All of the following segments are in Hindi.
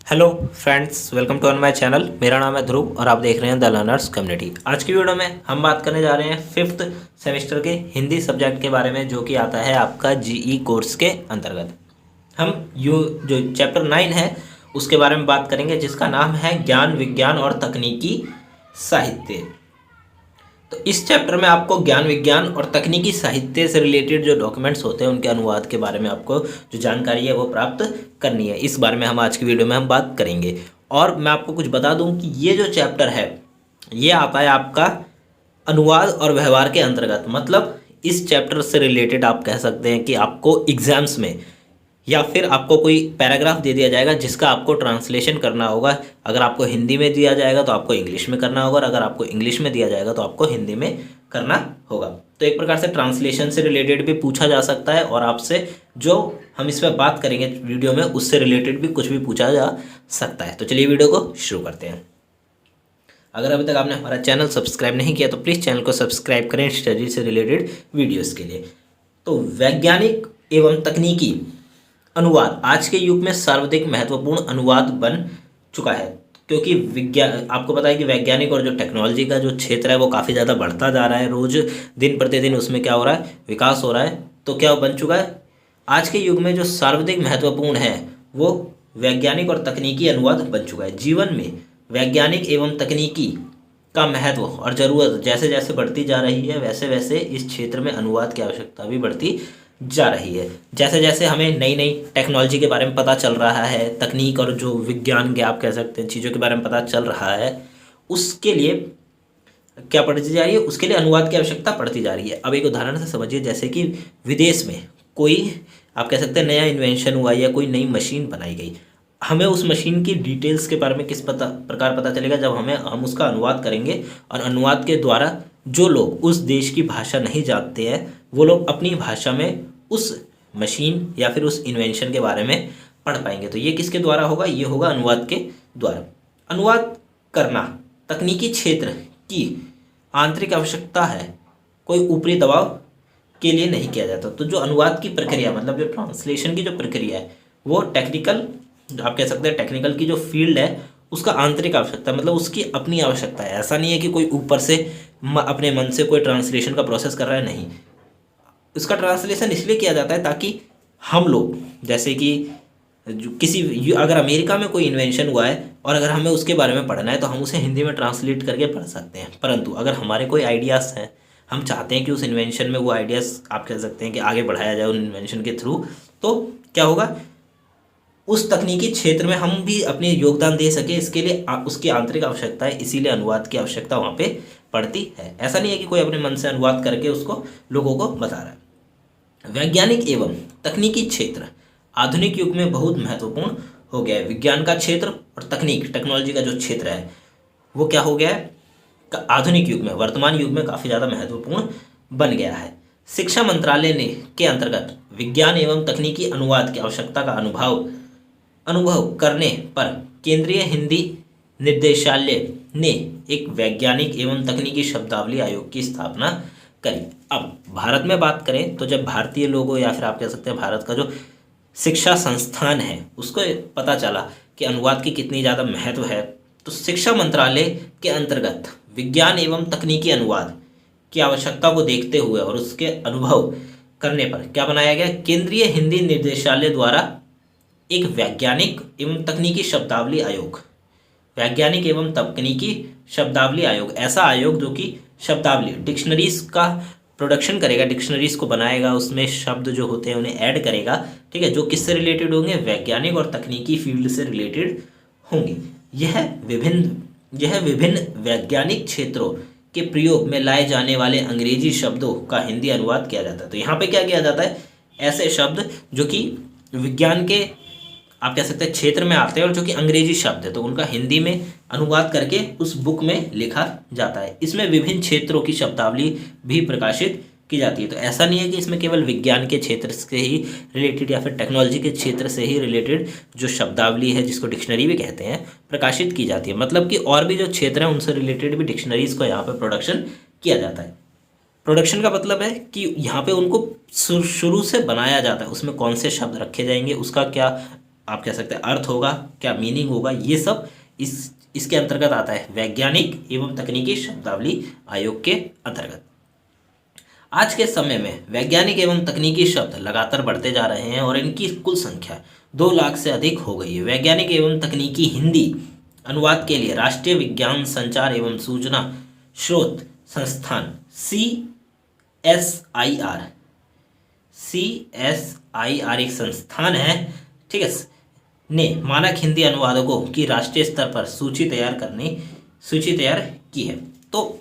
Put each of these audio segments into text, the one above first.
Hello friends, welcome to my channel. मेरा नाम है ध्रुव और आप देख रहे हैं द लर्नर्स कम्युनिटी। आज की वीडियो में हम बात करने जा रहे हैं फिफ्थ सेमेस्टर के हिंदी सब्जेक्ट के बारे में, जो कि आता है आपका जीई कोर्स के अंतर्गत। हम जो चैप्टर 9 है उसके बारे में बात करेंगे, जिसका नाम है ज्ञान विज्ञान और तकनीकी साहित्य। तो इस चैप्टर में आपको ज्ञान विज्ञान और तकनीकी साहित्य से रिलेटेड जो डॉक्यूमेंट्स होते हैं उनके अनुवाद के बारे में आपको जो जानकारी है वो प्राप्त करनी है। इस बारे में हम आज की वीडियो में हम बात करेंगे। और मैं आपको कुछ बता दूं कि ये जो चैप्टर है ये आता है आपका अनुवाद और व्यवहार के अंतर्गत। मतलब इस चैप्टर से रिलेटेड आप कह सकते हैं कि आपको एग्जाम्स में या फिर आपको कोई पैराग्राफ दे दिया जाएगा जिसका आपको ट्रांसलेशन करना होगा। अगर आपको हिंदी में दिया जाएगा तो आपको इंग्लिश में करना होगा, और अगर आपको इंग्लिश में दिया जाएगा तो आपको हिंदी में करना होगा। तो एक प्रकार से ट्रांसलेशन से रिलेटेड भी पूछा जा सकता है, और आपसे जो हम इस पर बात करेंगे वीडियो में उससे रिलेटेड भी कुछ भी पूछा जा सकता है। तो चलिए वीडियो को शुरू करते हैं। अगर अभी तक आपने हमारा चैनल सब्सक्राइब नहीं किया तो प्लीज़ चैनल को सब्सक्राइब करें स्टडी से रिलेटेड वीडियोज़ के लिए। तो वैज्ञानिक एवं तकनीकी अनुवाद आज के युग में सर्वाधिक महत्वपूर्ण अनुवाद बन चुका है, क्योंकि विज्ञान, आपको पता है कि वैज्ञानिक और जो टेक्नोलॉजी का जो क्षेत्र है वो काफ़ी ज़्यादा बढ़ता जा रहा है। रोज़ दिन प्रतिदिन उसमें क्या हो रहा है, विकास हो रहा है। तो क्या बन चुका है, आज के युग में जो सर्वाधिक महत्वपूर्ण है वो वैज्ञानिक और तकनीकी अनुवाद बन चुका है। जीवन में वैज्ञानिक एवं तकनीकी का महत्व और ज़रूरत जैसे जैसे बढ़ती जा रही है, वैसे वैसे इस क्षेत्र में अनुवाद की आवश्यकता भी बढ़ती जा रही है। जैसे जैसे हमें नई नई टेक्नोलॉजी के बारे में पता चल रहा है, तकनीक और जो विज्ञान के आप कह सकते हैं चीज़ों के बारे में पता चल रहा है, उसके लिए क्या बढ़ती जा रही है, उसके लिए अनुवाद की आवश्यकता पड़ती जा रही है। अब एक उदाहरण से समझिए, जैसे कि विदेश में कोई आप कह सकते हैं नया इन्वेंशन हुआ या कोई नई मशीन बनाई गई, हमें उस मशीन की डिटेल्स के बारे में किस प्रकार पता चलेगा, जब हम उसका अनुवाद करेंगे। और अनुवाद के द्वारा जो लोग उस देश की भाषा नहीं जानते हैं वो लोग अपनी भाषा में उस मशीन या फिर उस इन्वेंशन के बारे में पढ़ पाएंगे। तो ये किसके द्वारा होगा, ये होगा अनुवाद के द्वारा। अनुवाद करना तकनीकी क्षेत्र की आंतरिक आवश्यकता है, कोई ऊपरी दबाव के लिए नहीं किया जाता। तो जो अनुवाद की प्रक्रिया, मतलब जो ट्रांसलेशन की जो प्रक्रिया है वो टेक्निकल, आप कह सकते हैं टेक्निकल की जो फील्ड है उसका आंतरिक आवश्यकता, मतलब उसकी अपनी आवश्यकता है। ऐसा नहीं है कि कोई ऊपर से अपने मन से कोई ट्रांसलेशन का प्रोसेस कर रहा है, नहीं। उसका ट्रांसलेशन इसलिए किया जाता है ताकि हम लोग, जैसे कि अगर अमेरिका में कोई इन्वेंशन हुआ है और अगर हमें उसके बारे में पढ़ना है तो हम उसे हिंदी में ट्रांसलेट करके पढ़ सकते हैं। परंतु अगर हमारे कोई आइडियाज़ हैं, हम चाहते हैं कि उस इन्वेंशन में वो आइडियाज़ आप कह सकते हैं कि आगे बढ़ाया जाए उन इन्वेंशन के थ्रू, तो क्या होगा, उस तकनीकी क्षेत्र में हम भी अपने योगदान दे सके, इसके लिए उसकी आंतरिक आवश्यकता है। इसीलिए अनुवाद की आवश्यकता वहाँ पे पड़ती है। ऐसा नहीं है कि कोई अपने मन से अनुवाद करके उसको लोगों को बता रहा है। वैज्ञानिक एवं तकनीकी क्षेत्र आधुनिक युग में बहुत महत्वपूर्ण हो गया है। विज्ञान का क्षेत्र और तकनीक टेक्नोलॉजी का जो क्षेत्र है वो क्या हो गया है, आधुनिक युग में, वर्तमान युग में काफ़ी ज़्यादा महत्वपूर्ण बन गया है। शिक्षा मंत्रालय ने के अंतर्गत विज्ञान एवं तकनीकी अनुवाद की आवश्यकता का अनुभव करने पर केंद्रीय हिंदी निर्देशालय ने एक वैज्ञानिक एवं तकनीकी शब्दावली आयोग की स्थापना करी। अब भारत में बात करें तो जब भारतीय लोगों या फिर आप कह सकते हैं भारत का जो शिक्षा संस्थान है उसको पता चला कि अनुवाद की कितनी ज़्यादा महत्व है, तो शिक्षा मंत्रालय के अंतर्गत विज्ञान एवं तकनीकी अनुवाद की आवश्यकता को देखते हुए और उसके अनुभव करने पर क्या बनाया गया, केंद्रीय हिंदी निर्देशालय द्वारा एक वैज्ञानिक एवं तकनीकी शब्दावली आयोग, वैज्ञानिक एवं तकनीकी शब्दावली आयोग, ऐसा आयोग जो कि शब्दावली डिक्शनरीज का प्रोडक्शन करेगा, डिक्शनरीज को बनाएगा, उसमें शब्द जो होते हैं उन्हें ऐड करेगा, ठीक है, जो किससे रिलेटेड होंगे, वैज्ञानिक और तकनीकी फील्ड से रिलेटेड होंगे। यह विभिन्न वैज्ञानिक क्षेत्रों के प्रयोग में लाए जाने वाले अंग्रेजी शब्दों का हिंदी अनुवाद किया जाता है। तो यहाँ पे क्या किया जाता है, ऐसे शब्द जो कि विज्ञान के आप कह सकते हैं क्षेत्र में आते हैं और जो कि अंग्रेजी शब्द है तो उनका हिंदी में अनुवाद करके उस बुक में लिखा जाता है। इसमें विभिन्न क्षेत्रों की शब्दावली भी प्रकाशित की जाती है। तो ऐसा नहीं है कि इसमें केवल विज्ञान के क्षेत्र से ही रिलेटेड या फिर टेक्नोलॉजी के क्षेत्र से ही रिलेटेड जो शब्दावली है, जिसको डिक्शनरी भी कहते हैं, प्रकाशित की जाती है। मतलब कि और भी जो क्षेत्र हैं उनसे रिलेटेड भी डिक्शनरीज को यहाँ पर प्रोडक्शन किया जाता है। प्रोडक्शन का मतलब है कि यहाँ पे उनको शुरू से बनाया जाता है, उसमें कौन से शब्द रखे जाएंगे, उसका क्या आप कह सकते हैं अर्थ होगा, क्या मीनिंग होगा, ये सब इसके अंतर्गत आता है, वैज्ञानिक एवं तकनीकी शब्दावली आयोग के अंतर्गत। आज के समय में वैज्ञानिक एवं तकनीकी शब्द लगातार बढ़ते जा रहे हैं और इनकी कुल संख्या 2 लाख से अधिक हो गई है। वैज्ञानिक एवं तकनीकी हिंदी अनुवाद के लिए राष्ट्रीय विज्ञान संचार एवं सूचना स्रोत संस्थान CSIR एक संस्थान है, ठीक है, ने मानक हिंदी अनुवादकों की राष्ट्रीय स्तर पर सूची तैयार की है। तो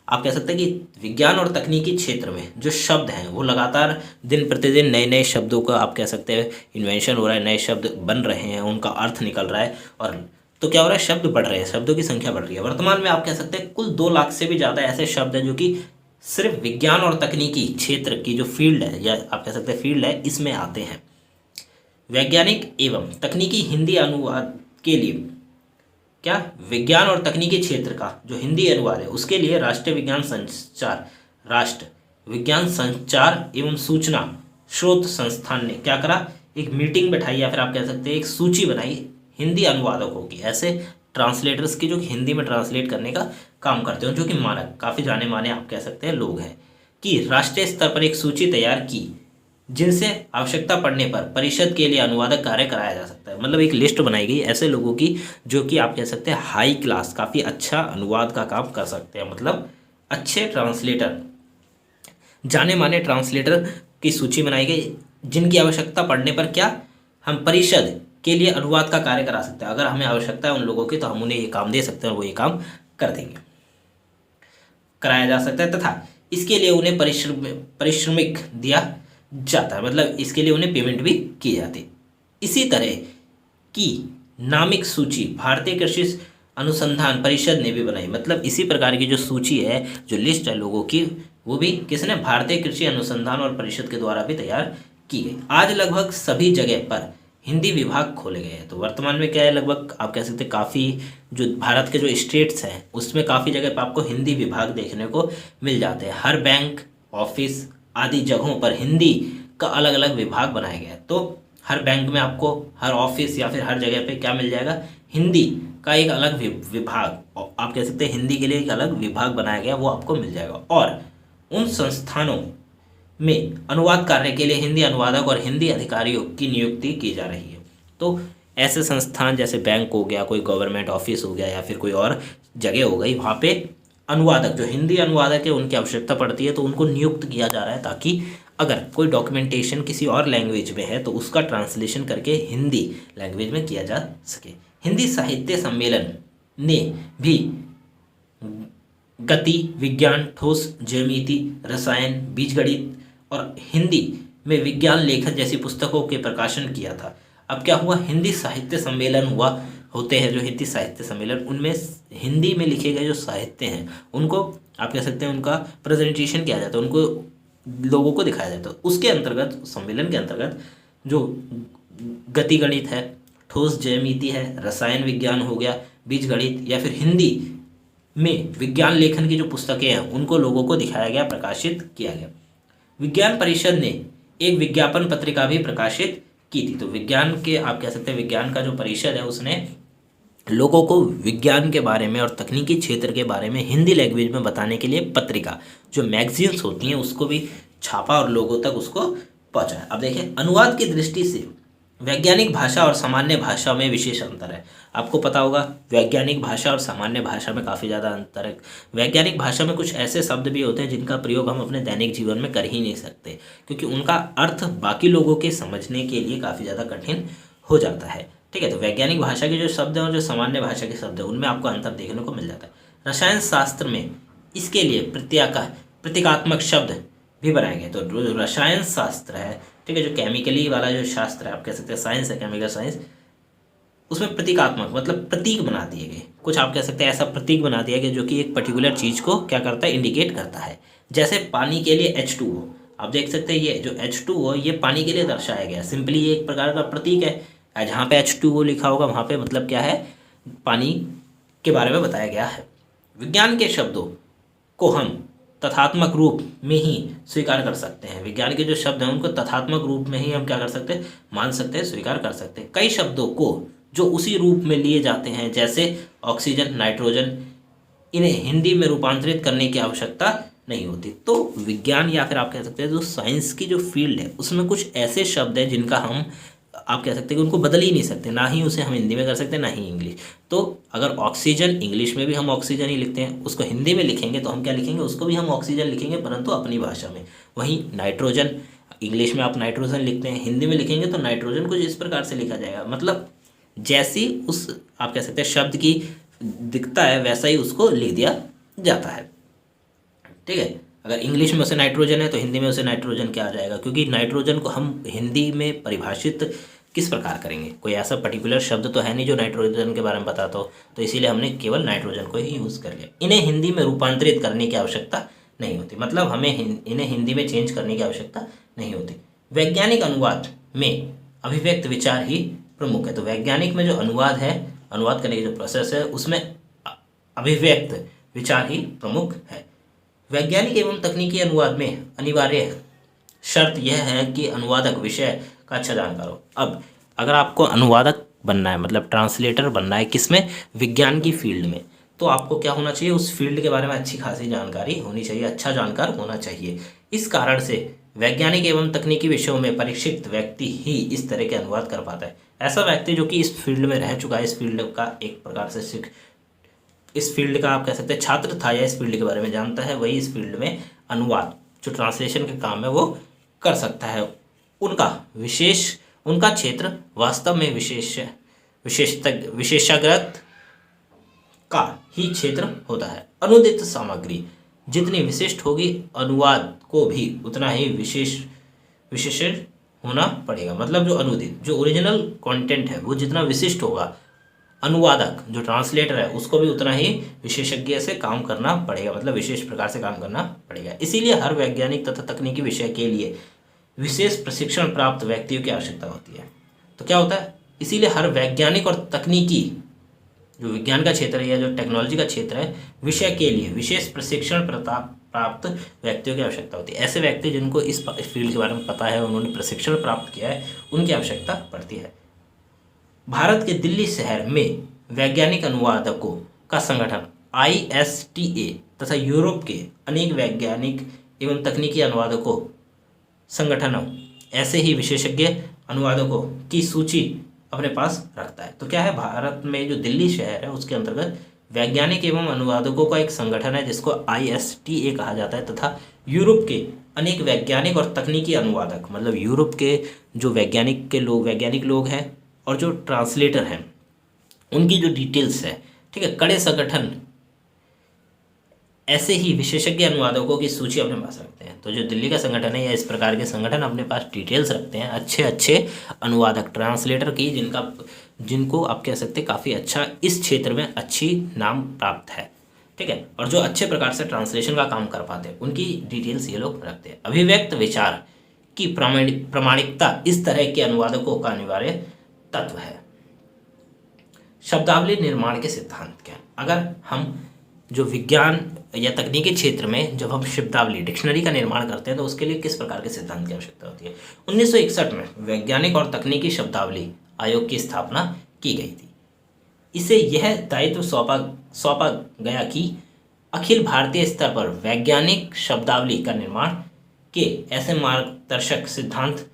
आप कह सकते हैं कि विज्ञान और तकनीकी क्षेत्र में जो शब्द हैं वो लगातार दिन प्रतिदिन नए नए शब्दों का आप कह सकते हैं इन्वेंशन हो रहा है, नए शब्द बन रहे हैं, उनका अर्थ निकल रहा है, और तो क्या हो रहा है, शब्द बढ़ रहे हैं, शब्दों की संख्या बढ़ रही है। वर्तमान में आप कह सकते हैं कुल 2 लाख से भी ज़्यादा ऐसे शब्द हैं जो कि सिर्फ विज्ञान और तकनीकी क्षेत्र की जो फील्ड है, या आप कह सकते हैं फील्ड है, इसमें आते हैं। वैज्ञानिक एवं तकनीकी हिंदी अनुवाद के लिए क्या, विज्ञान और तकनीकी क्षेत्र का जो हिंदी अनुवाद है उसके लिए राष्ट्रीय विज्ञान संचार एवं सूचना स्रोत संस्थान ने क्या करा, एक मीटिंग बैठाई, या फिर आप कह सकते हैं एक सूची बनाई हिंदी अनुवादकों की, ऐसे ट्रांसलेटर्स की जो हिंदी में ट्रांसलेट करने का काम करते हैं, जो कि मानक काफ़ी जाने माने आप कह सकते हैं लोग हैं, कि राष्ट्रीय स्तर पर एक सूची तैयार की जिनसे आवश्यकता पड़ने पर परिषद के लिए अनुवादक कार्य कराया जा सकता है। मतलब एक लिस्ट बनाई गई ऐसे लोगों की जो कि आप कह सकते हैं हाई क्लास, काफ़ी अच्छा अनुवाद का काम कर सकते हैं, मतलब अच्छे ट्रांसलेटर, जाने माने ट्रांसलेटर की सूची बनाई गई जिनकी आवश्यकता पड़ने पर क्या, हम परिषद के लिए अनुवाद का कार्य करा सकते हैं। अगर हमें आवश्यकता है उन लोगों की तो हम उन्हें ये काम दे सकते हैं और वो ये काम कर देंगे, कराया जा सकता है, तथा इसके लिए उन्हें पारिश्रमिक दिया जाता है, मतलब इसके लिए उन्हें पेमेंट भी की जाती है। इसी तरह की नामिक सूची भारतीय कृषि अनुसंधान परिषद ने भी बनाई, मतलब इसी प्रकार की जो सूची है, जो लिस्ट है लोगों की, वो भी किसने, भारतीय कृषि अनुसंधान और परिषद के द्वारा भी तैयार की गई। आज लगभग सभी जगह पर हिंदी विभाग खोले गए हैं। तो वर्तमान में क्या है, लगभग आप कह सकते हैं काफ़ी जो भारत के जो स्टेट्स हैं उसमें काफ़ी जगह पर आपको हिंदी विभाग देखने को मिल जाते हैं। हर बैंक, ऑफिस आदि जगहों पर हिंदी का अलग अलग विभाग बनाया गया है। तो हर बैंक में आपको, हर ऑफिस या फिर हर जगह पे क्या मिल जाएगा, हिंदी का एक अलग विभाग, आप कह सकते हैं हिंदी के लिए एक अलग विभाग बनाया गया, वो आपको मिल जाएगा। और उन संस्थानों में अनुवाद कार्य के लिए हिंदी अनुवादक और हिंदी अधिकारियों की नियुक्ति की जा रही है। तो ऐसे संस्थान जैसे बैंक हो गया, कोई गवर्नमेंट ऑफिस हो गया, या फिर कोई और जगह हो गई, वहाँ पे अनुवादक, जो हिंदी अनुवादक है, उनकी आवश्यकता पड़ती है, तो उनको नियुक्त किया जा रहा है ताकि अगर कोई डॉक्यूमेंटेशन किसी और लैंग्वेज में है तो उसका ट्रांसलेशन करके हिंदी लैंग्वेज में किया जा सके। हिंदी साहित्य सम्मेलन ने भी गति विज्ञान, ठोस ज्यामिति, रसायन, बीजगणित और हिंदी में विज्ञान लेखन जैसी पुस्तकों के प्रकाशन किया था। अब क्या हुआ, हिंदी साहित्य सम्मेलन होते हैं जो हिंदी साहित्य सम्मेलन, उनमें हिंदी में लिखे गए जो साहित्य हैं उनको आप कह सकते हैं उनका प्रेजेंटेशन किया जाता है, उनको लोगों को दिखाया जाता है। उसके अंतर्गत, सम्मेलन के अंतर्गत जो गति गणित है, ठोस ज्यामिति है, रसायन विज्ञान हो गया, बीज गणित, या फिर हिंदी में विज्ञान लेखन की जो पुस्तकें हैं उनको लोगों को दिखाया गया, प्रकाशित किया गया। विज्ञान परिषद ने एक विज्ञापन पत्रिका भी प्रकाशित की थी। तो विज्ञान के आप कह सकते हैं विज्ञान का जो परिषद है उसने लोगों को विज्ञान के बारे में और तकनीकी क्षेत्र के बारे में हिंदी लैंग्वेज में बताने के लिए पत्रिका, जो मैगजीन्स होती हैं, उसको भी छापा और लोगों तक उसको पहुंचाया। अब देखिए, अनुवाद की दृष्टि से वैज्ञानिक भाषा और सामान्य भाषा में विशेष अंतर है। आपको पता होगा वैज्ञानिक भाषा और सामान्य भाषा में काफ़ी ज़्यादा अंतर है। वैज्ञानिक भाषा में कुछ ऐसे शब्द भी होते हैं जिनका प्रयोग हम अपने दैनिक जीवन में कर ही नहीं सकते, क्योंकि उनका अर्थ बाकी लोगों के समझने के लिए काफ़ी ज़्यादा कठिन हो जाता है। ठीक है, तो वैज्ञानिक भाषा के जो शब्द हैं और जो सामान्य भाषा के शब्द हैं उनमें आपको अंतर देखने को मिल जाता है। रसायन शास्त्र में इसके लिए प्रतीकात्मक शब्द भी बनाए गए। तो जो रसायन शास्त्र है, ठीक है, जो केमिकली वाला जो शास्त्र है, आप कह सकते हैं साइंस है, केमिकल साइंस, उसमें प्रतीकात्मक मतलब प्रतीक बना दिए गए। कुछ आप कह सकते हैं ऐसा प्रतीक बना दिया गया जो कि एक पर्टिकुलर चीज़ को क्या करता है, इंडिकेट करता है। जैसे पानी के लिए H2O, आप देख सकते हैं ये जो H2O ये पानी के लिए दर्शाया गया, सिंपली ये एक प्रकार का प्रतीक है। जहाँ पे H2O लिखा होगा वहाँ पे मतलब क्या है, पानी के बारे में बताया गया है। विज्ञान के शब्दों को हम तथात्मक रूप में ही स्वीकार कर सकते हैं। विज्ञान के जो शब्द हैं उनको तथात्मक रूप में ही हम क्या कर सकते हैं, मान सकते हैं, स्वीकार कर सकते हैं। कई शब्दों को जो उसी रूप में लिए जाते हैं जैसे ऑक्सीजन, नाइट्रोजन, इन्हें हिंदी में रूपांतरित करने की आवश्यकता नहीं होती। तो विज्ञान या फिर आप कह सकते हैं जो साइंस की जो फील्ड है उसमें कुछ ऐसे शब्द हैं जिनका हम आप कह सकते हैं कि उनको बदल ही नहीं सकते, ना ही उसे हम हिंदी में कर सकते हैं ना ही इंग्लिश। तो अगर ऑक्सीजन इंग्लिश में भी हम ऑक्सीजन ही लिखते हैं, उसको हिंदी में लिखेंगे तो हम क्या लिखेंगे, उसको भी हम ऑक्सीजन लिखेंगे परंतु अपनी भाषा में। वहीं नाइट्रोजन, इंग्लिश में आप नाइट्रोजन लिखते हैं, हिंदी में लिखेंगे तो नाइट्रोजन कुछ इस प्रकार से लिखा जाएगा। मतलब जैसी उस आप कह सकते हैं शब्द की दिखता है वैसा ही उसको लिख दिया जाता है। ठीक है, अगर इंग्लिश में उसे नाइट्रोजन है तो हिंदी में उसे नाइट्रोजन क्या आ जाएगा, क्योंकि नाइट्रोजन को हम हिंदी में परिभाषित किस प्रकार करेंगे, कोई ऐसा पर्टिकुलर शब्द तो है नहीं जो नाइट्रोजन के बारे में बताता हो, तो इसीलिए हमने केवल नाइट्रोजन को ही यूज़ कर लिया। इन्हें हिंदी में रूपांतरित करने की आवश्यकता नहीं होती, मतलब हमें इन्हें हिंदी में चेंज करने की आवश्यकता नहीं होती। वैज्ञानिक अनुवाद में अभिव्यक्त विचार ही प्रमुख है। तो वैज्ञानिक में जो अनुवाद है, अनुवाद करने की जो प्रोसेस है उसमें अभिव्यक्त विचार ही प्रमुख है। वैज्ञानिक एवं तकनीकी अनुवाद में अनिवार्य शर्त यह है कि अनुवादक विषय का अच्छा जानकार हो। अब अगर आपको अनुवादक बनना है, मतलब ट्रांसलेटर बनना है, किसमें, विज्ञान की फील्ड में, तो आपको क्या होना चाहिए, उस फील्ड के बारे में अच्छी खासी जानकारी होनी चाहिए, अच्छा जानकार होना चाहिए। इस कारण से वैज्ञानिक एवं तकनीकी विषयों में परीक्षित व्यक्ति ही इस तरह के अनुवाद कर पाता है। ऐसा व्यक्ति जो कि इस फील्ड में रह चुका है, इस फील्ड का एक प्रकार से इस फील्ड का आप कह सकते हैं छात्र था या इस फील्ड के बारे में जानता है, वही इस फील्ड में अनुवाद जो ट्रांसलेशन का काम है वो कर सकता है। उनका क्षेत्र वास्तव में विशेषज्ञता का ही क्षेत्र होता है। अनुदित सामग्री जितनी विशिष्ट होगी अनुवाद को भी उतना ही विशेषण होना पड़ेगा। मतलब जो अनुदित, जो ओरिजिनल कंटेंट है वो जितना विशिष्ट होगा, अनुवादक जो ट्रांसलेटर है उसको भी उतना ही विशेषज्ञ से काम करना पड़ेगा, मतलब विशेष प्रकार से काम करना पड़ेगा। इसीलिए हर वैज्ञानिक तथा तकनीकी विषय के लिए विशेष प्रशिक्षण प्राप्त व्यक्तियों की आवश्यकता होती है। तो क्या होता है, इसीलिए हर वैज्ञानिक और तकनीकी जो विज्ञान का क्षेत्र है या जो टेक्नोलॉजी का क्षेत्र है, विषय के लिए विशेष प्रशिक्षण प्राप्त व्यक्तियों की आवश्यकता होती है। ऐसे व्यक्ति जिनको इस फील्ड के बारे में पता है, उन्होंने प्रशिक्षण प्राप्त किया है, उनकी आवश्यकता पड़ती है। भारत के दिल्ली शहर में वैज्ञानिक अनुवादकों का संगठन ISTA तथा यूरोप के अनेक वैज्ञानिक एवं तकनीकी अनुवादकों संगठनों ऐसे ही विशेषज्ञ अनुवादकों की सूची अपने पास रखता है। तो क्या है, भारत में जो दिल्ली शहर है उसके अंतर्गत वैज्ञानिक एवं अनुवादकों का एक संगठन है जिसको ISTA कहा जाता है, तथा यूरोप के अनेक वैज्ञानिक और तकनीकी अनुवादक, मतलब यूरोप के जो वैज्ञानिक लोग हैं और जो ट्रांसलेटर हैं उनकी जो डिटेल्स है, ठीक है, कड़े संगठन ऐसे ही विशेषज्ञ अनुवादकों की सूची अपने पास रखते हैं। तो जो दिल्ली का संगठन है या इस प्रकार के संगठन अपने पास डिटेल्स रखते हैं अच्छे अनुवादक, ट्रांसलेटर की, जिनको आप कह सकते हैं काफ़ी अच्छा इस क्षेत्र में अच्छी नाम प्राप्त है। ठीक है, और जो अच्छे प्रकार से ट्रांसलेशन का काम कर पाते हैं उनकी डिटेल्स ये लोग रखते हैं। अभिव्यक्त विचार की प्रामाणिकता इस तरह के अनुवादकों का अनिवार्य तत्व है। शब्दावली निर्माण के सिद्धांत क्या? अगर हम जो विज्ञान या तकनीकी क्षेत्र में जब हम शब्दावली डिक्शनरी का निर्माण करते हैं तो उसके लिए किस प्रकार के सिद्धांत की आवश्यकता होती है? 1961 में वैज्ञानिक और तकनीकी शब्दावली आयोग की स्थापना की गई थी। इसे यह दायित्व सौंपा गया कि अखिल भारतीय स्तर पर वैज्ञानिक शब्दावली का निर्माण के ऐसे मार्गदर्शक सिद्धांत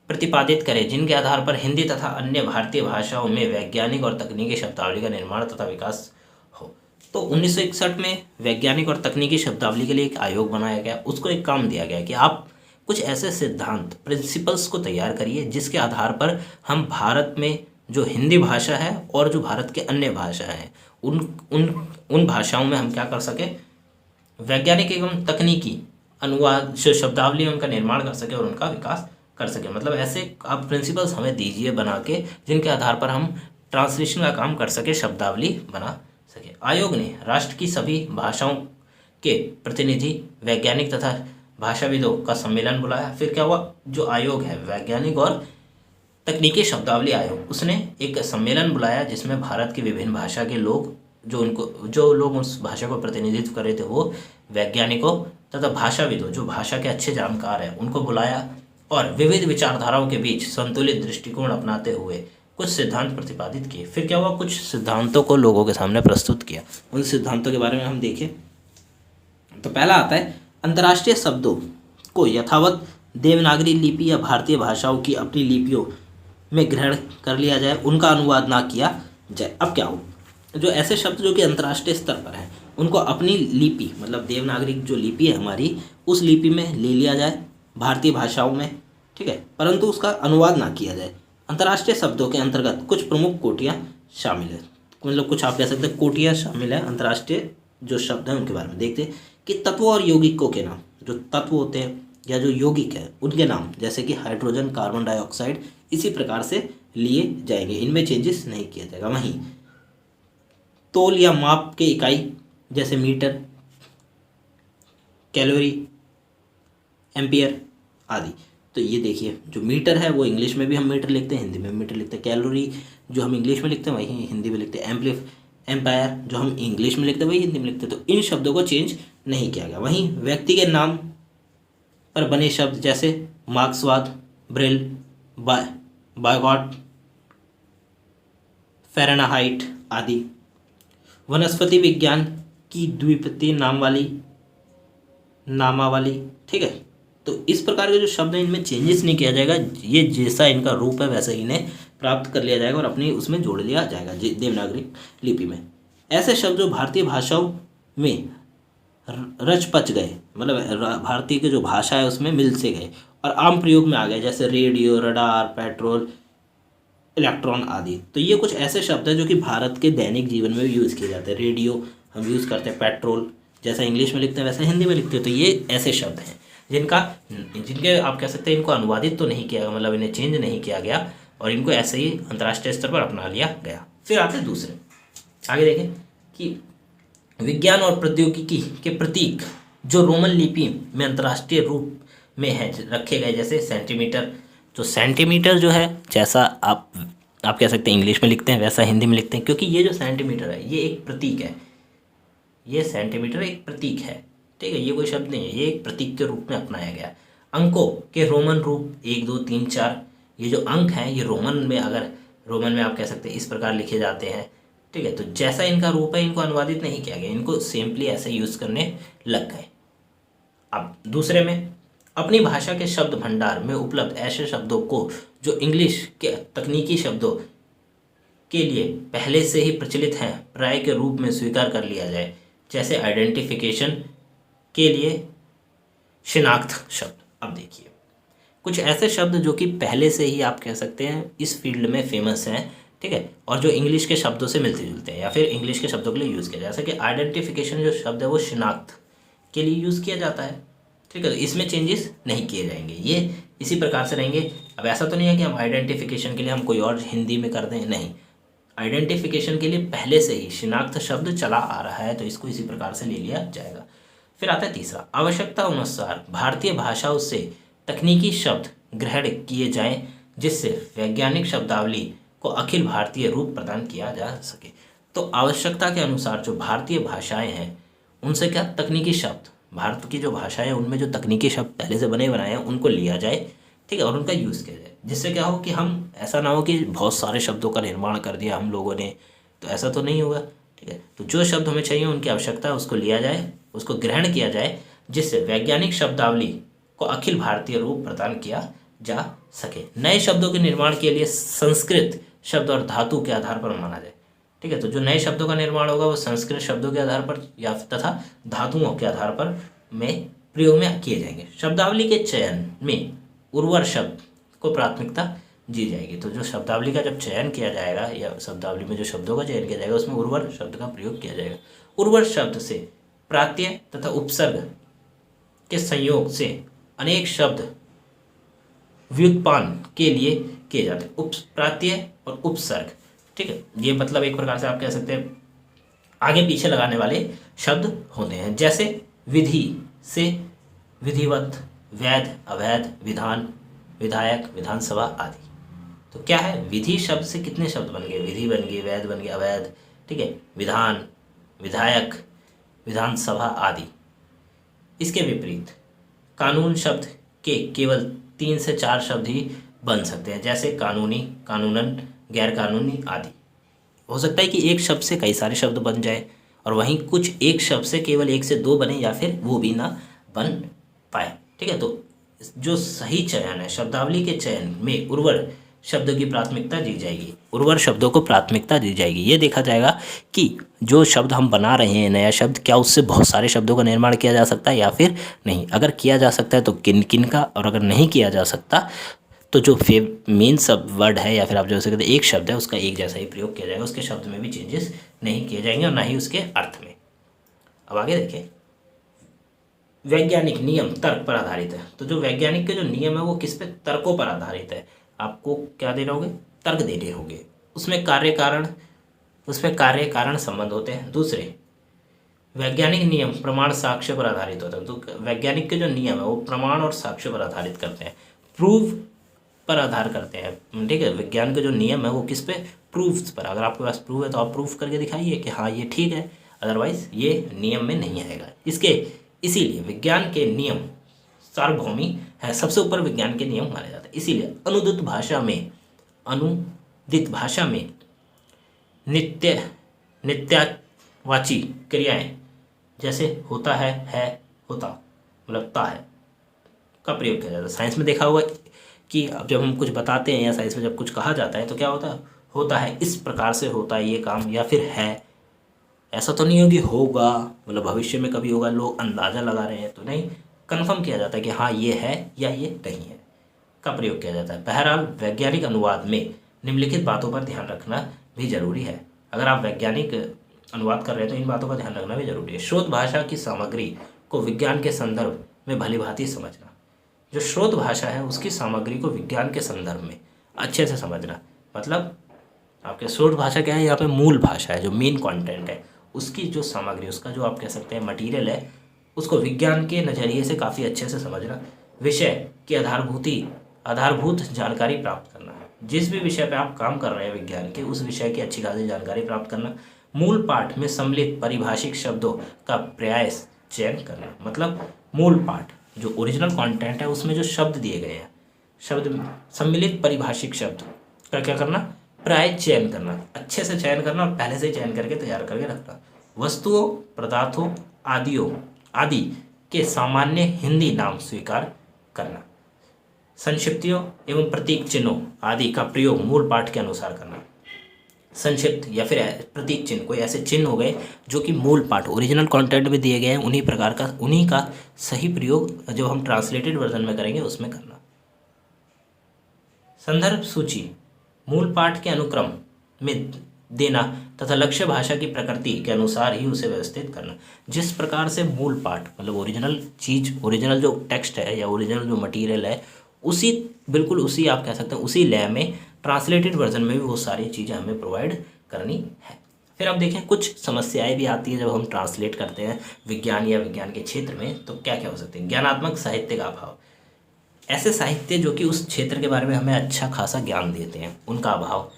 प्रतिपादित करें जिनके आधार पर हिंदी तथा अन्य भारतीय भाषाओं में वैज्ञानिक और तकनीकी शब्दावली का निर्माण तथा विकास हो। तो 1961 में वैज्ञानिक और तकनीकी शब्दावली के लिए एक आयोग बनाया गया। उसको एक काम दिया गया कि आप कुछ ऐसे सिद्धांत, प्रिंसिपल्स को तैयार करिए जिसके आधार पर हम भारत में जो हिंदी भाषा है और जो भारत के अन्य भाषा हैं उन भाषाओं में हम क्या कर सके, वैज्ञानिक एवं तकनीकी अनुवाद जो शब्दावली उनका निर्माण कर सके और उनका विकास कर सके। मतलब ऐसे आप प्रिंसिपल्स हमें दीजिए बना के जिनके आधार पर हम ट्रांसलेशन का काम कर सके, शब्दावली बना सके। आयोग ने राष्ट्र की सभी भाषाओं के प्रतिनिधि, वैज्ञानिक तथा भाषाविदों का सम्मेलन बुलाया। फिर क्या हुआ, जो आयोग है वैज्ञानिक और तकनीकी शब्दावली आयोग, उसने एक सम्मेलन बुलाया जिसमें भारत की विभिन्न भाषा के लोग जो लोग उस भाषा को प्रतिनिधित्व कर रहे थे वो वैज्ञानिकों तथा भाषाविदों जो भाषा के अच्छे जानकार हैं उनको बुलाया और विविध विचारधाराओं के बीच संतुलित दृष्टिकोण अपनाते हुए कुछ सिद्धांत प्रतिपादित किए। फिर क्या हुआ, कुछ सिद्धांतों को लोगों के सामने प्रस्तुत किया। उन सिद्धांतों के बारे में हम देखें तो पहला आता है अंतर्राष्ट्रीय शब्दों को यथावत देवनागरी लिपि या भारतीय भाषाओं की अपनी लिपियों में ग्रहण कर लिया जाए, उनका अनुवाद ना किया जाए। अब क्या हो, जो ऐसे शब्द जो कि अंतर्राष्ट्रीय स्तर पर हैं उनको अपनी लिपि मतलब देवनागरी जो लिपि है हमारी उस लिपि में ले लिया जाए भारतीय भाषाओं में, ठीक है, परंतु उसका अनुवाद ना किया जाए। अंतर्राष्ट्रीय शब्दों के अंतर्गत कुछ प्रमुख कोटियाँ शामिल है, मतलब कुछ आप कह सकते हैं कोटियाँ शामिल है। अंतर्राष्ट्रीय जो शब्द हैं उनके बारे में देखते हैं कि तत्व और यौगिकों के नाम, जो तत्व होते हैं या जो यौगिक है उनके नाम जैसे कि हाइड्रोजन, कार्बन डाइऑक्साइड इसी प्रकार से लिए जाएंगे, इनमें चेंजेस नहीं किया जाएगा। वहीं तोल या माप के इकाई जैसे मीटर, कैलोरी, एम्पियर आदि, तो ये देखिए जो मीटर है वो इंग्लिश में भी हम मीटर लिखते हैं, हिंदी में मीटर लिखते हैं। कैलोरी जो हम इंग्लिश में लिखते हैं वही हिंदी में लिखते हैं। एम्पायर जो हम इंग्लिश में लिखते हैं वही हिंदी में लिखते हैं। तो इन शब्दों को चेंज नहीं किया गया। वहीं व्यक्ति के नाम पर बने शब्द जैसे मार्क्सवाद, ब्रेल, बायगॉट, फ़ारेनहाइट आदि। वनस्पति विज्ञान की द्विपदी नामावली, ठीक है। तो इस प्रकार के जो शब्द हैं इनमें चेंजेस नहीं किया जाएगा, ये जैसा इनका रूप है वैसे इन्हें प्राप्त कर लिया जाएगा और अपनी उसमें जोड़ लिया जाएगा देवनागरी लिपि में। ऐसे शब्द जो भारतीय भाषाओं में रच पच गए, मतलब भारतीय की जो भाषा है उसमें मिल से गए और आम प्रयोग में आ गए, जैसे रेडियो, रडार, पेट्रोल, इलेक्ट्रॉन आदि। तो ये कुछ ऐसे शब्द हैं जो कि भारत के दैनिक जीवन में भी यूज़ किए जाते हैं। रेडियो हम यूज़ करते हैं, पेट्रोल जैसा इंग्लिश में लिखते हैं वैसा हिंदी में लिखते हैं। तो ये ऐसे शब्द हैं जिनके आप कह सकते हैं इनको अनुवादित तो नहीं किया गया, मतलब इन्हें चेंज नहीं किया गया और इनको ऐसे ही अंतर्राष्ट्रीय स्तर पर अपना लिया गया। फिर आते हैं दूसरे, आगे देखें कि विज्ञान और प्रौद्योगिकी के प्रतीक जो रोमन लिपि में अंतर्राष्ट्रीय रूप में है रखे गए, जैसे सेंटीमीटर। तो सेंटीमीटर जो है जैसा आप कह सकते हैं इंग्लिश में लिखते हैं वैसा हिंदी में लिखते हैं, क्योंकि ये जो सेंटीमीटर है ये एक प्रतीक है। ये सेंटीमीटर एक प्रतीक है, ठीक है, ये कोई शब्द नहीं है, ये एक प्रतीक के रूप में अपनाया गया। अंकों के रोमन रूप 1, 2, 3, 4, ये जो अंक हैं ये रोमन में आप कह सकते हैं इस प्रकार लिखे जाते हैं, ठीक है। तो जैसा इनका रूप है इनको अनुवादित नहीं किया गया, इनको सिंपली ऐसे यूज़ करने लग गए। अब दूसरे में अपनी भाषा के शब्द भंडार में उपलब्ध ऐसे शब्दों को जो इंग्लिश के तकनीकी शब्दों के लिए पहले से ही प्रचलित हैं प्राय के रूप में स्वीकार कर लिया जाए, जैसे आइडेंटिफिकेशन के लिए शिनाख्त शब्द। अब देखिए कुछ ऐसे शब्द जो कि पहले से ही आप कह सकते हैं इस फील्ड में फेमस हैं, ठीक है, और जो इंग्लिश के शब्दों से मिलते जुलते हैं या फिर इंग्लिश के शब्दों के लिए यूज़ किया जाता है। जैसे कि आइडेंटिफिकेशन जो शब्द है वो शिनाख्त के लिए यूज़ किया जाता है, ठीक है, तो इसमें चेंजेस नहीं किए जाएंगे, ये इसी प्रकार से रहेंगे। अब ऐसा तो नहीं है कि हम आइडेंटिफिकेशन के लिए हम कोई और हिंदी में कर दें, नहीं, आइडेंटिफिकेशन के लिए पहले से ही शिनाख्त शब्द चला आ रहा है तो इसको इसी प्रकार से ले लिया जाएगा। फिर आता है तीसरा, आवश्यकता अनुसार भारतीय भाषाओं से तकनीकी शब्द ग्रहण किए जाएं जिससे वैज्ञानिक शब्दावली को अखिल भारतीय रूप प्रदान किया जा सके। तो आवश्यकता के अनुसार जो भारतीय भाषाएं हैं उनसे क्या तकनीकी शब्द, भारत की जो भाषाएं हैं उनमें जो तकनीकी शब्द पहले से बने बनाए हैं उनको लिया जाए, ठीक है, और उनका यूज़ किया जाए, जिससे क्या हो कि हम ऐसा ना हो कि बहुत सारे शब्दों का निर्माण कर दिया हम लोगों ने, तो ऐसा तो नहीं होगा, ठीक है। तो जो शब्द हमें चाहिए उनकी आवश्यकता है उसको लिया जाए, उसको ग्रहण किया जाए, जिससे वैज्ञानिक शब्दावली को अखिल भारतीय रूप प्रदान किया जा सके। नए शब्दों के निर्माण के लिए संस्कृत शब्द और धातु के आधार पर माना जाए, ठीक है। तो जो नए शब्दों का निर्माण होगा वो संस्कृत शब्दों के आधार पर या तथा धातुओं के आधार पर में प्रयोग में किए जाएंगे। शब्दावली के चयन में उर्वर शब्द को प्राथमिकता दी जाएगी। तो जो शब्दावली का जब चयन किया जाएगा या शब्दावली में जो शब्दों का चयन किया जाएगा उसमें उर्वर शब्द का प्रयोग किया जाएगा। उर्वर शब्द से प्रात्यय तथा उपसर्ग के संयोग से अनेक शब्द व्युत्पन्न के लिए किए जाते हैं, प्रात्यय और उपसर्ग, ठीक है। ये मतलब एक प्रकार से आप कह सकते हैं आगे पीछे लगाने वाले शब्द होते हैं, जैसे विधि से विधिवत, वैध, अवैध, विधान, विधायक, विधानसभा आदि। तो क्या है, विधि शब्द से कितने शब्द बन गए, विधि बन गई, वैध बन गया, अवैध, ठीक है, विधान, विधायक, विधानसभा आदि। इसके विपरीत कानून शब्द के केवल 3 से 4 शब्द ही बन सकते हैं, जैसे कानूनी, कानूनन, गैर कानूनी आदि। हो सकता है कि एक शब्द से कई सारे शब्द बन जाए, और वहीं कुछ एक शब्द से केवल 1 से 2 बने, या फिर वो भी ना बन पाए। ठीक है, तो जो सही चयन है, शब्दावली के चयन में उर्वर शब्दों की प्राथमिकता दी जाएगी। उर्वर शब्दों को प्राथमिकता दी जाएगी। ये देखा जाएगा कि जो शब्द हम बना रहे हैं, नया शब्द, क्या उससे बहुत सारे शब्दों का निर्माण किया जा सकता है या फिर नहीं। अगर किया जा सकता है तो किन किन का, और अगर नहीं किया जा सकता तो जो मेन सब वर्ड है, या फिर आप जो कहते हैं एक शब्द है, उसका एक जैसा ही प्रयोग किया जाएगा। उसके शब्द में भी चेंजेस नहीं किए जाएंगे और ना ही उसके अर्थ में। अब आगे देखें, वैज्ञानिक नियम तर्क पर आधारित है। तो जो वैज्ञानिक के जो नियम है वो किस पे, तर्कों पर आधारित है। आपको क्या देने होंगे, तर्क देने होंगे। उसमें कार्य कारण संबंध होते हैं। दूसरे, वैज्ञानिक नियम प्रमाण साक्ष्य पर आधारित होते हैं। तो वैज्ञानिक के जो नियम है वो प्रमाण और साक्ष्य पर आधारित करते हैं, प्रूव पर आधार करते हैं। ठीक है, विज्ञान के जो नियम है वो किस पे, प्रूफ पर। अगर आपके पास प्रूफ है तो आप प्रूफ करके दिखाइए कि हाँ ये ठीक है, अदरवाइज ये नियम में नहीं आएगा। इसीलिए विज्ञान के नियम सार्वभौमी है, सबसे ऊपर विज्ञान के नियम माने जाते हैं। इसीलिए अनुदित भाषा में नित्यावाची क्रियाएं जैसे होता है, होता, मतलब ता है का प्रयोग किया जाता है। साइंस में देखा हुआ कि अब जब हम कुछ बताते हैं या साइंस में जब कुछ कहा जाता है तो क्या होता है इस प्रकार से होता है ये काम, या फिर है। ऐसा तो नहीं होगी होगा, मतलब भविष्य में कभी होगा, लोग अंदाज़ा लगा रहे हैं, तो नहीं, कन्फर्म किया जाता है कि हाँ ये है या ये नहीं है का प्रयोग किया जाता है। बहरहाल वैज्ञानिक अनुवाद में निम्नलिखित बातों पर ध्यान रखना भी जरूरी है। अगर आप वैज्ञानिक अनुवाद कर रहे हैं तो इन बातों का ध्यान रखना भी जरूरी है। स्रोत भाषा की सामग्री को विज्ञान के संदर्भ में भलीभांति समझना। जो स्रोत भाषा है उसकी सामग्री को विज्ञान के संदर्भ में अच्छे से समझना। मतलब आपके स्रोत भाषा क्या है, यहाँ पे मूल भाषा है, जो मेन कंटेंट है, उसकी जो सामग्री, उसका जो आप कह सकते हैं मटेरियल है, उसको विज्ञान के नज़रिए से काफ़ी अच्छे से समझना। विषय की आधारभूत जानकारी प्राप्त करना। जिस भी विषय पे आप काम कर रहे हैं विज्ञान के, उस विषय की अच्छी खासी जानकारी प्राप्त करना। मूल पाठ में सम्मिलित परिभाषिक शब्दों का प्रयास चयन करना। मतलब मूल पाठ जो ओरिजिनल कंटेंट है उसमें जो शब्द दिए गए हैं, शब्द सम्मिलित परिभाषिक शब्द का क्या करना, प्राय चयन करना, अच्छे से चयन करना और पहले से चयन करके तैयार करके रखना। वस्तुओं, पदार्थों आदि के सामान्य हिंदी नाम स्वीकार करना। संक्षिप्तियों एवं प्रतीक चिन्हों आदि का प्रयोग मूल पाठ के अनुसार करना। संक्षिप्त या फिर प्रतीक चिन्ह, कोई ऐसे चिन्ह हो गए जो कि मूल पाठ ओरिजिनल कंटेंट में दिए गए हैं, उन्हीं का सही प्रयोग जो हम ट्रांसलेटेड वर्जन में करेंगे उसमें करना। संदर्भ सूची मूल पाठ के अनुक्रम में देना तथा लक्ष्य भाषा की प्रकृति के अनुसार ही उसे व्यवस्थित करना। जिस प्रकार से मूल पाठ मतलब ओरिजिनल जो टेक्स्ट है या ओरिजिनल जो मटेरियल है, बिल्कुल उसी आप कह सकते हैं उसी लय में ट्रांसलेटेड वर्जन में भी वो सारी चीज़ें हमें प्रोवाइड करनी है। फिर आप देखें कुछ समस्याएं भी आती है जब हम ट्रांसलेट करते हैं विज्ञान या विज्ञान के क्षेत्र में, तो क्या क्या हो सकते हैं। ज्ञानात्मक साहित्य का अभाव, ऐसे साहित्य जो कि उस क्षेत्र के बारे में हमें अच्छा खासा ज्ञान देते हैं, उनका अभाव।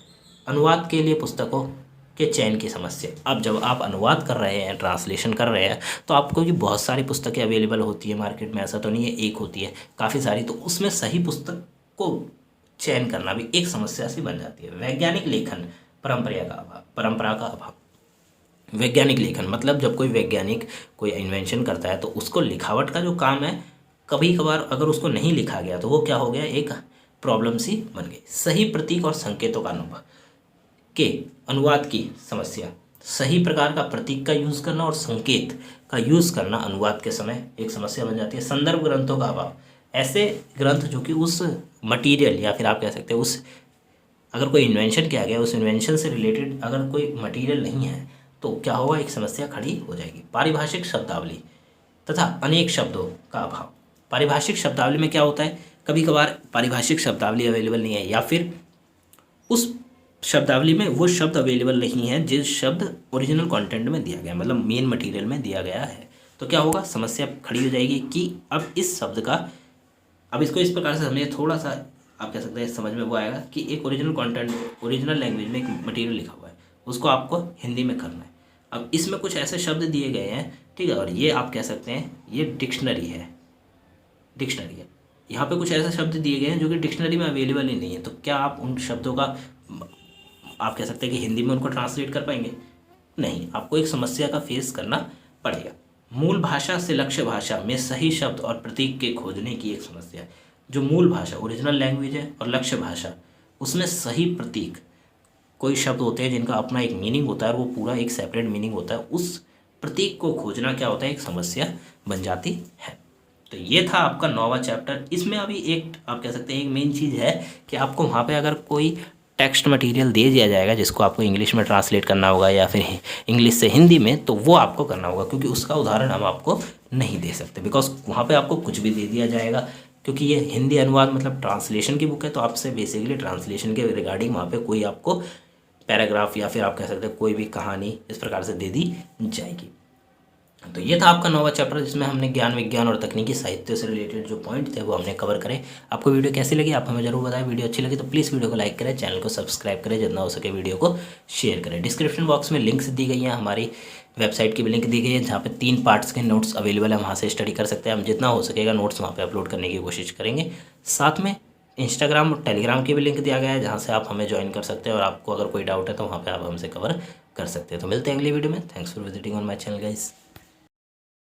अनुवाद के लिए पुस्तकों के चयन की समस्या। अब जब आप अनुवाद कर रहे हैं, ट्रांसलेशन कर रहे हैं, तो आपको कि बहुत सारी पुस्तकें अवेलेबल होती है मार्केट में, ऐसा तो नहीं है एक होती है, काफ़ी सारी, तो उसमें सही पुस्तक को चयन करना भी एक समस्या सी बन जाती है। वैज्ञानिक लेखन परंपरा का अभाव। वैज्ञानिक लेखन मतलब जब कोई वैज्ञानिक कोई इन्वेंशन करता है तो उसको लिखावट का जो काम है, कभी कभार अगर उसको नहीं लिखा गया तो वो क्या हो गया, एक प्रॉब्लम सी बन गई। सही प्रतीक और संकेतों का अनुभव के अनुवाद की समस्या। सही प्रकार का प्रतीक का यूज़ करना और संकेत का यूज़ करना अनुवाद के समय एक समस्या बन जाती है। संदर्भ ग्रंथों का अभाव, ऐसे ग्रंथ जो कि उस मटेरियल या फिर आप कह सकते हैं उस अगर कोई इन्वेंशन किया गया, उस इन्वेंशन से रिलेटेड अगर कोई मटेरियल नहीं है तो क्या होगा, एक समस्या खड़ी हो जाएगी। पारिभाषिक शब्दावली तथा अनेक शब्दों का अभाव। पारिभाषिक शब्दावली में क्या होता है, कभी कभार पारिभाषिक शब्दावली अवेलेबल नहीं है, या फिर उस शब्दावली में वो शब्द अवेलेबल नहीं है जिस शब्द ओरिजिनल कंटेंट में दिया गया, मतलब मेन मटेरियल में दिया गया है। तो क्या होगा, समस्या खड़ी हो जाएगी कि अब इस शब्द का, अब इसको इस प्रकार से हमें थोड़ा सा आप कह सकते हैं समझ में वो आएगा कि एक ओरिजिनल कंटेंट, ओरिजिनल लैंग्वेज में एक मटेरियल लिखा हुआ है, उसको आपको हिंदी में करना है। अब इसमें कुछ ऐसे शब्द दिए गए हैं, ठीक है, और ये आप कह सकते हैं ये डिक्शनरी है, डिक्शनरी है। यहाँ पे कुछ ऐसे शब्द दिए गए हैं जो कि डिक्शनरी में अवेलेबल ही नहीं है, तो क्या आप उन शब्दों का आप कह सकते हैं कि हिंदी में उनको ट्रांसलेट कर पाएंगे? नहीं, आपको एक समस्या का फेस करना पड़ेगा। मूल भाषा से लक्ष्य भाषा में सही शब्द और प्रतीक के खोजने की एक समस्या है। जो मूल भाषा ओरिजिनल लैंग्वेज है और लक्ष्य भाषा, उसमें सही प्रतीक, कोई शब्द होते हैं जिनका अपना एक मीनिंग होता है और वो पूरा एक सेपरेट मीनिंग होता है, उस प्रतीक को खोजना क्या होता है, एक समस्या बन जाती है। तो ये था आपका 9वां चैप्टर। इसमें अभी एक आप कह सकते हैं एक मेन चीज़ है कि आपको वहाँ पे अगर कोई टेक्स्ट मटेरियल दे दिया जाएगा जिसको आपको इंग्लिश में ट्रांसलेट करना होगा या फिर इंग्लिश से हिंदी में, तो वो आपको करना होगा, क्योंकि उसका उदाहरण हम आपको नहीं दे सकते, बिकॉज वहाँ पे आपको कुछ भी दे दिया जाएगा। क्योंकि ये हिंदी अनुवाद मतलब ट्रांसलेशन की बुक है, तो आपसे बेसिकली ट्रांसलेशन के रिगार्डिंग वहाँ पे कोई आपको पैराग्राफ या फिर आप कह सकते हैं कोई भी कहानी इस प्रकार से दे दी जाएगी। तो ये था आपका 9वां चैप्टर, जिसमें हमने ज्ञान विज्ञान और तकनीकी साहित्य से रिलेटेड जो पॉइंट थे वो हमने कवर करे। आपको वीडियो कैसी लगी आप हमें जरूर बताएं। वीडियो अच्छी लगी तो प्लीज़ वीडियो को लाइक करें, चैनल को सब्सक्राइब करें, जितना हो सके वीडियो को शेयर करें। डिस्क्रिप्शन बॉक्स में लिंक्स दी गई हैं, हमारी वेबसाइट की भी लिंक दी गई है जहाँ पे 3 पार्ट्स के नोट्स अवेलेबल है, वहाँ से स्टडी कर सकते हैं। हम जितना हो सकेगा नोट्स वहाँ पे अपलोड करने की कोशिश करेंगे। साथ में इंस्टाग्राम और टेलीग्राम की भी लिंक दिया गया है जहाँ से आप हमें ज्वाइन कर सकते हैं और आपको अगर कोई डाउट है तो वहाँ पे आप हमसे कवर कर सकते हैं। तो मिलते हैं अगली वीडियो में। Thanks for visiting on my channel guys.